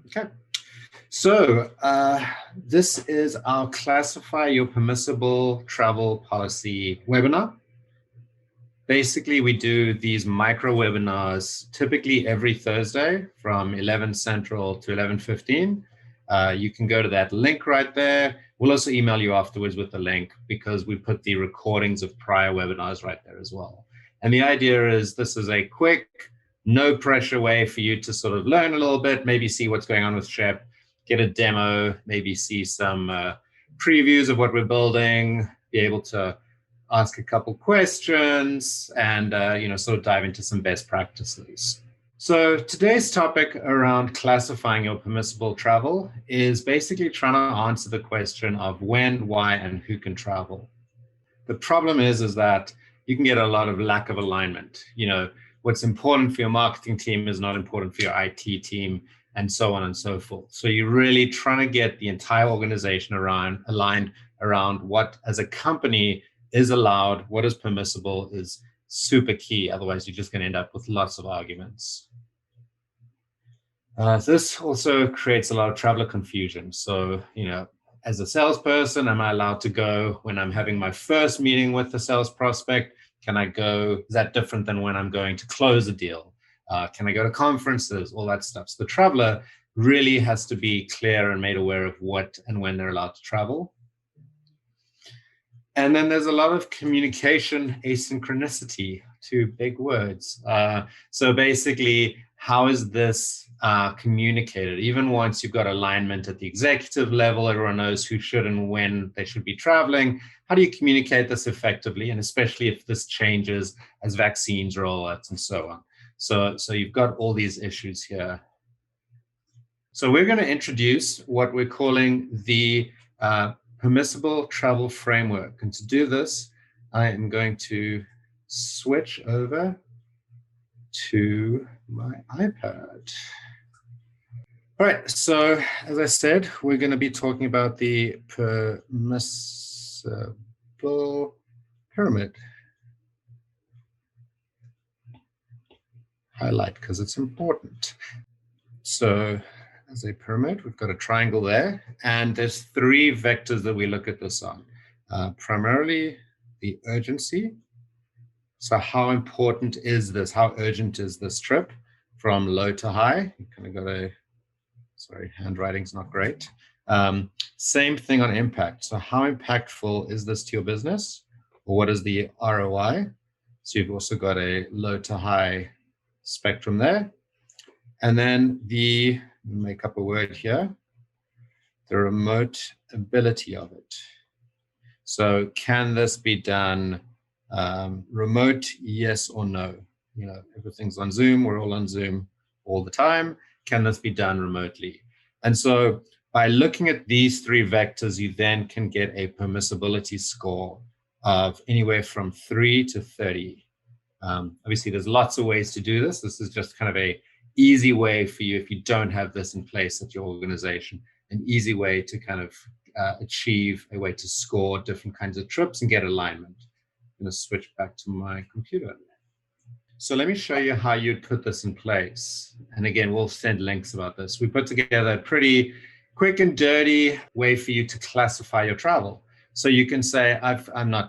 Okay, so this is our Classify Your Permissible Travel Policy webinar. Basically, we do these micro webinars typically every Thursday from 11 Central to 11:15. You can go to that link right there. We'll also email you afterwards with the link because we put the recordings of prior webinars right there as well. And the idea is this is a quick, no pressure way for you to sort of learn a little bit, maybe see what's going on with Shep, get a demo, maybe see some previews of what we're building, be able to ask a couple questions, and sort of dive into some best practices. So today's topic around classifying your permissible travel is basically trying to answer the question of when, why, and who can travel. The problem is that you can get a lot of lack of alignment. What's important for your marketing team is not important for your IT team, and so on and so forth. So you're really trying to get the entire organization aligned around what, as a company, is allowed, what is permissible is super key. Otherwise, you're just going to end up with lots of arguments. This also creates a lot of traveler confusion. So, as a salesperson, am I allowed to go when I'm having my first meeting with the sales prospect? Can I go? Is that different than when I'm going to close a deal? Can I go to conferences? All that stuff. So the traveler really has to be clear and made aware of what and when they're allowed to travel. And then there's a lot of communication asynchronicity, two big words. So basically, how is this communicated? Even once you've got alignment at the executive level, everyone knows who should and when they should be traveling. How do you communicate this effectively? And especially if this changes as vaccines roll out and so on. So you've got all these issues here. So we're going to introduce what we're calling the permissible travel framework. And to do this, I am going to switch over to my iPad. All right, so as I said, we're going to be talking about the permissible pyramid. Highlight because it's important. So as a pyramid, we've got a triangle there, and there's three vectors that we look at this on. Primarily the urgency. So how important is this? How urgent is this trip from low to high? You kind of got a, sorry, handwriting's not great. Same thing on impact. So how impactful is this to your business? Or what is the ROI? So you've also got a low to high spectrum there. And then make up a word here, the remote ability of it. So can this be done remote, yes or no? Everything's on Zoom, we're all on Zoom all the time. Can this be done remotely? And so by looking at these three vectors, you then can get a permissibility score of anywhere from 3 to 30. Obviously, there's lots of ways to do this. This is just kind of a easy way for you if you don't have this in place at your organization, an easy way to kind of achieve a way to score different kinds of trips and get alignment. I'm going to switch back to my computer. So let me show you how you'd put this in place. And again, we'll send links about this. We put together a pretty quick and dirty way for you to classify your travel. So you can say,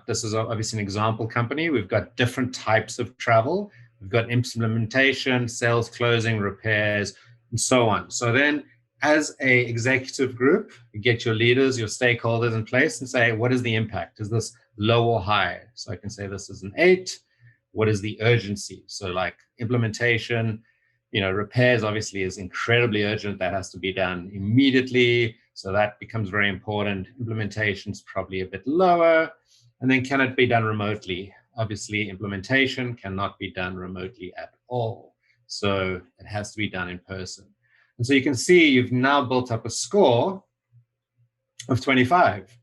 this is obviously an example company. We've got different types of travel. We've got implementation, sales, closing, repairs, and so on. So then as an executive group, you get your leaders, your stakeholders in place and say, what is the impact? Is this low or high? So I can say this is an 8. What is the urgency? So like implementation, repairs obviously is incredibly urgent. That has to be done immediately. So that becomes very important. Implementation is probably a bit lower. And then can it be done remotely? Obviously, implementation cannot be done remotely at all. So it has to be done in person. And so you can see you've now built up a score of 25,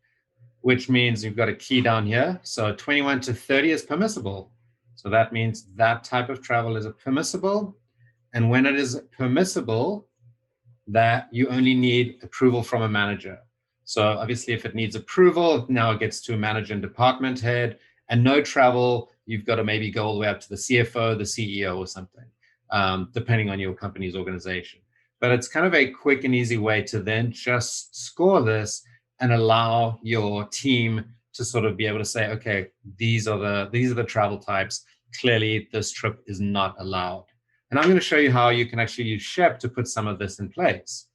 which means you've got a key down here. So 21 to 30 is permissible. So that means that type of travel is permissible. And when it is permissible, that you only need approval from a manager. So obviously, if it needs approval, now it gets to a manager and department head, and no travel, you've got to maybe go all the way up to the CFO, the CEO or something, depending on your company's organization. but it's kind of a quick and easy way to then just score this and allow your team to sort of be able to say, okay, these are the travel types. Clearly, this trip is not allowed. And I'm going to show you how you can actually use Shep to put some of this in place.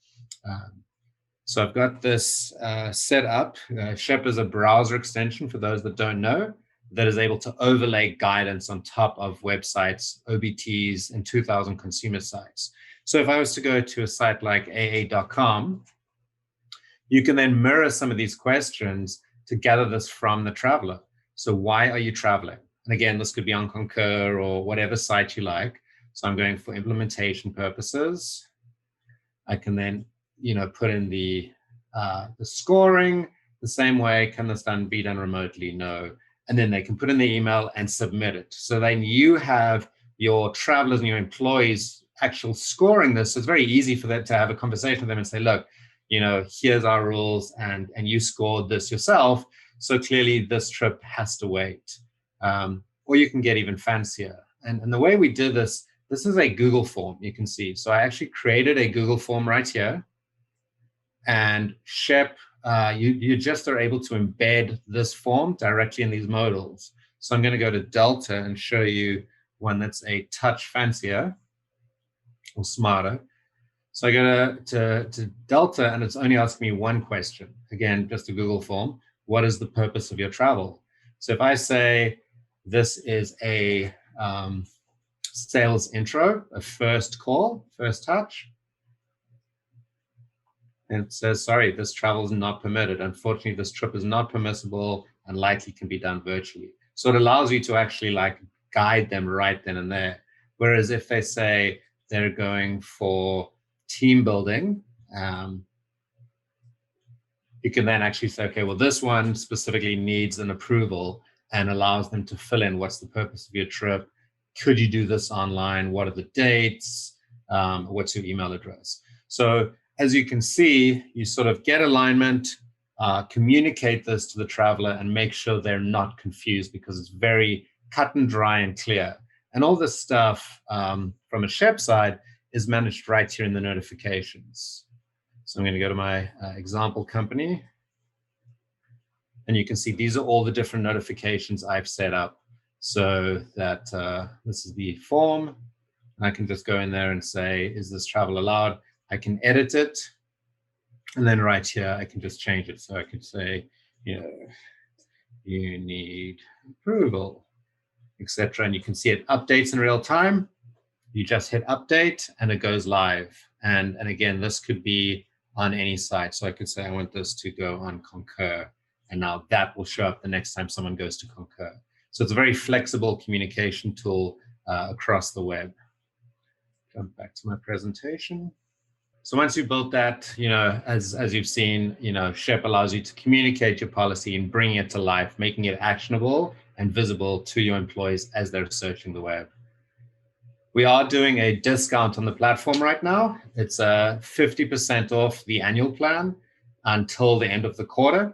So I've got this set up. Shep is a browser extension, for those that don't know, that is able to overlay guidance on top of websites, OBTs, and 2,000 consumer sites. So if I was to go to a site like aa.com, you can then mirror some of these questions to gather this from the traveler. So why are you traveling? And again, this could be on Concur or whatever site you like. So I'm going for implementation purposes. I can then, put in the scoring the same way. Can this be done remotely? No. And then they can put in the email and submit it. So then you have your travelers and your employees actual scoring this. So it's very easy for them to have a conversation with them and say, look, here's our rules, and you scored this yourself. So clearly this trip has to wait. Or you can get even fancier. And the way we did this is a Google form, you can see. So I actually created a Google form right here. And Shep, you just are able to embed this form directly in these modals. So I'm going to go to Delta and show you one that's a touch fancier or smarter. So I go to Delta, and it's only asking me one question. Again, just a Google form. What is the purpose of your travel? So if I say this is a sales intro, a first call, first touch, and it says, sorry, this travel is not permitted. Unfortunately, this trip is not permissible and likely can be done virtually. So it allows you to actually guide them right then and there. Whereas if they say they're going for team building, you can then actually say, okay, well, this one specifically needs an approval, and allows them to fill in what's the purpose of your trip. Could you do this online? What are the dates? What's your email address? So as you can see, you sort of get alignment, communicate this to the traveler, and make sure they're not confused, because it's very cut and dry and clear. And all this stuff from a Shep side is managed right here in the notifications. So I'm going to go to my example company. And you can see these are all the different notifications I've set up, so that this is the form. I can just go in there and say, is this travel allowed? I can edit it. And then right here, I can just change it. So I could say, you need approval, etc. And you can see it updates in real time. You just hit update and it goes live. And again, this could be on any site. So I could say, I want this to go on Concur. And now that will show up the next time someone goes to Concur. So it's a very flexible communication tool across the web. Jump back to my presentation. So once you've built that, as you've seen, Shep allows you to communicate your policy and bring it to life, making it actionable and visible to your employees as they're searching the web. We are doing a discount on the platform right now. It's 50% off the annual plan until the end of the quarter.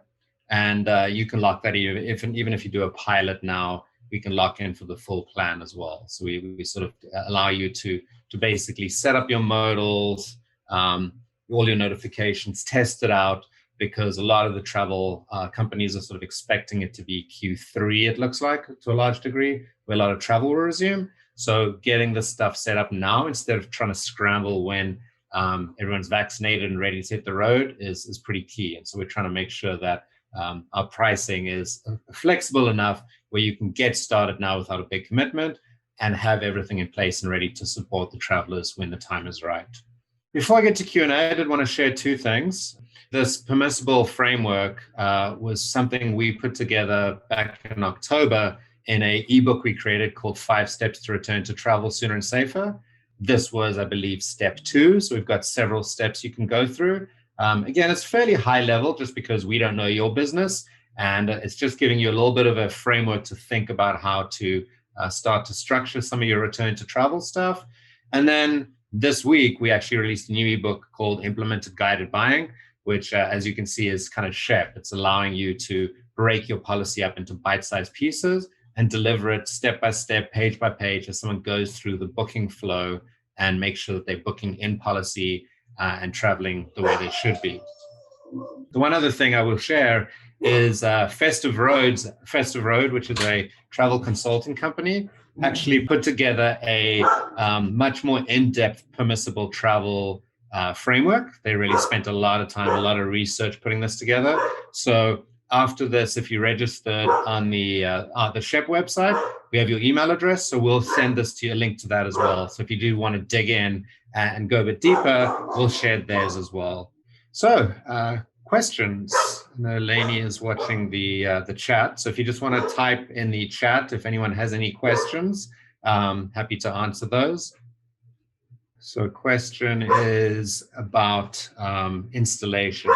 And you can lock that even if you do a pilot now, we can lock in for the full plan as well. So we sort of allow you to basically set up your modals, all your notifications, test it out, because a lot of the travel companies are sort of expecting it to be Q3, it looks like, to a large degree, where a lot of travel will resume. So getting this stuff set up now instead of trying to scramble when everyone's vaccinated and ready to hit the road is pretty key. And so we're trying to make sure that our pricing is flexible enough where you can get started now without a big commitment and have everything in place and ready to support the travelers when the time is right. Before I get to Q&A, I did want to share two things. This permissible framework was something we put together back in October in an ebook we created called 5 Steps to Return to Travel Sooner and Safer. This was, I believe, step 2. So we've got several steps you can go through. Again, it's fairly high level just because we don't know your business. And it's just giving you a little bit of a framework to think about how to start to structure some of your return to travel stuff. And then this week, we actually released a new ebook called Implemented Guided Buying, which, as you can see, is kind of Shep. It's allowing you to break your policy up into bite-sized pieces and deliver it step by step, page by page, as someone goes through the booking flow and make sure that they're booking in policy and traveling the way they should be. The one other thing I will share is Festive Road, which is a travel consulting company, actually put together a much more in-depth permissible travel framework. They really spent a lot of time, a lot of research putting this together. So after this, if you registered on the Shep website, we have your email address. So we'll send this to you, a link to that as well. So if you do want to dig in and go a bit deeper, we'll share theirs as well. So questions. I know Lainey is watching the chat. So if you just want to type in the chat, if anyone has any questions, happy to answer those. So question is about installation.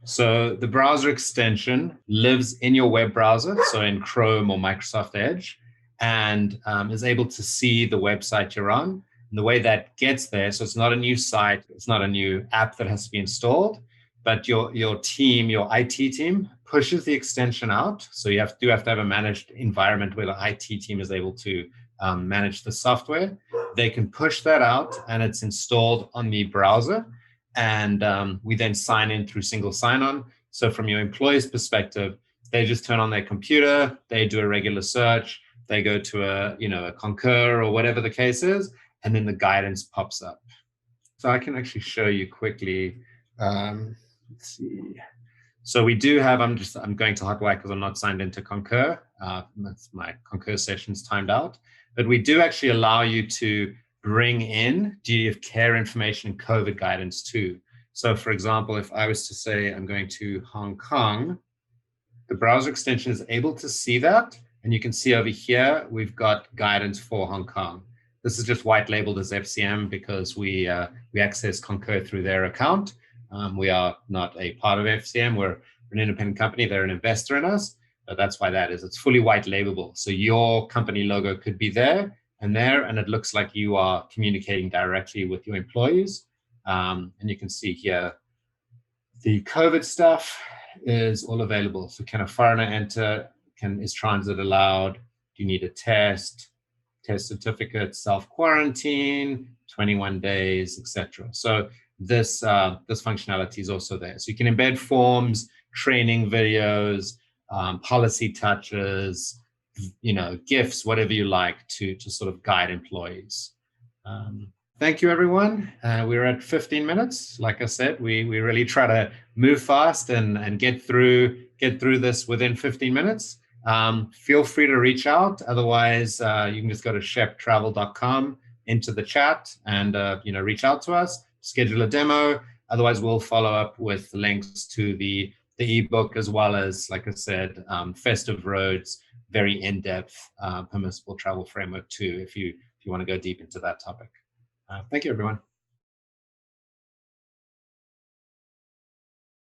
So the browser extension lives in your web browser, so in Chrome or Microsoft Edge, and is able to see the website you're on. And the way that gets there, so it's not a new site, it's not a new app that has to be installed, but your team, your IT team, pushes the extension out. So you do have to have a managed environment where the IT team is able to manage the software. They can push that out, and it's installed on the browser. And we then sign in through single sign-on. So from your employee's perspective, they just turn on their computer, they do a regular search, they go to a Concur or whatever the case is, and then the guidance pops up. So I can actually show you quickly. Let's see. So we do have, I'm going to Hotwire because I'm not signed into Concur. That's my Concur session's timed out. But we do actually allow you to bring in duty of care information and COVID guidance too. So for example, if I was to say I'm going to Hong Kong, the browser extension is able to see that. And you can see over here, we've got guidance for Hong Kong. This is just white labeled as FCM because we access Concur through their account. We are not a part of FCM. We're an independent company. They're an investor in us. But that's why that is. It's fully white labelable. So your company logo could be there, and it looks like you are communicating directly with your employees. And you can see here, the COVID stuff is all available. So can a foreigner enter? Is transit allowed? Do you need a test certificate, self-quarantine, 21 days, etc. So this functionality is also there. So you can embed forms, training videos, policy touches, GIFs, whatever you like to sort of guide employees. Thank you, everyone. We're at 15 minutes. Like I said, we really try to move fast and get through this within 15 minutes. Feel free to reach out. Otherwise, you can just go to sheptravel.com into the chat and reach out to us, schedule a demo. Otherwise, we'll follow up with links to the ebook, as well as, like I said, Festive Road's very in-depth permissible travel framework too, if you want to go deep into that topic. Thank you, everyone.